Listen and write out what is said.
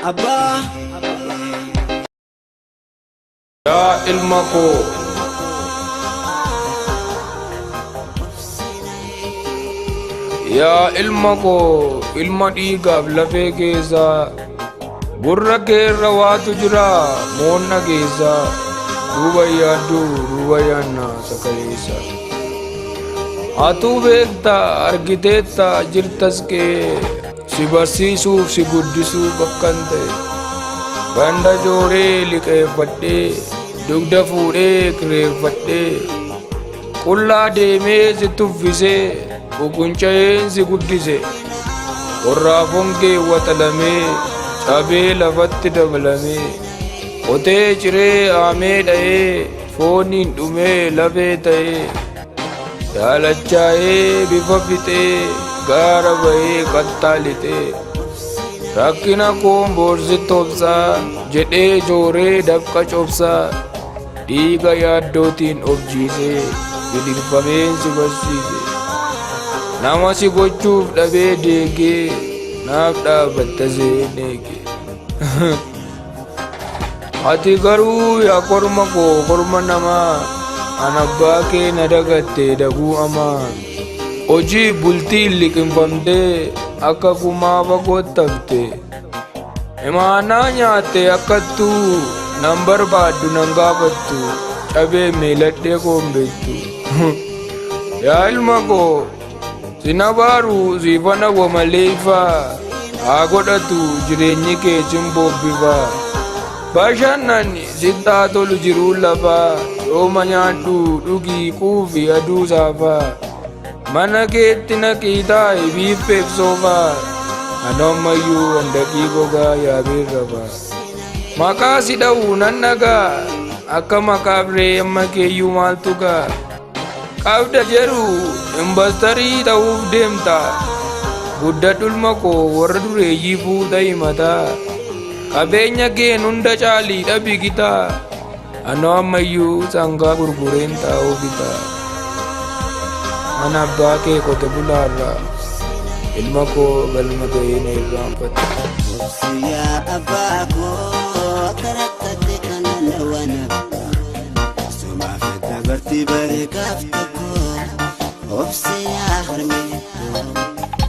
अब्बा या इल्मा को या इल्मा को इल्मा dhiigaaf lafee keessa gurra keerra waatu jira moonna keessa duuba yaaddu duuba yaanna sakaleessa atuu beekta argiteetta jirtas kee si barsiisuuf si guddisuuf akkan ta'e ganda jooree liqeeffadhee dugda fuudhee kireeffadhee qullaa deemee si tuffisee bukunca'een si guddise qorraafoon kee waxalamee cabee lafatti dabalamee qotee ciree aamee dha'ee fooniin dhumee lafee ta'ee daalachaa'ee bifa fixee gaara ba'ee qaxxaalixee rakkina koon boorsitti obsaa jedhee jooree dafqa cobsaa dhiiga yaaddootiin objiisee gidirfameen si barsiise nama si gochuuf dhabee deegee naaf dhaabatta seeneege ati garuu yaa korma koo korma namaa an abbaa kee na dagatte daguu amaa hojii bultiin liqinfamtee akka kumaa fagoottafte imaanaa nyaatte akkattuu nan barbaaddu nan gaafattu cabee meeladhee koon beektu yaa ilma koo sinabaaru siifana wamaleeyfaa haa godhatu jireenyi kee simboobbifa bashannan sittaa tolu jiruu lafaa yooma nyaadhu dhugii quufi aduu saafaa mana keetti naqii taa'i biiffeef soofaa anoommayyuu handaqii gogaa yaabeerrafaa maqaa si dha'u nan dhagaa akka maqaaf reemma keeyyuu maaltu gaa qabda jedhu imbastarii ta'uuf deemta guddadhulma koo warra dureeyyii fuudha himataa qabeenya keen hunda caalii dhabi gitaa anoo ammayyuu sangaa gurgureen taa'uu bitaa mana abbaa kee qote bulaarraa ilma koo galma ga'ee na irraanfate yaa abbaa koo karakkate kanan dhawana sumaaf dabartii bareedaaf tokko obsi yaa harmee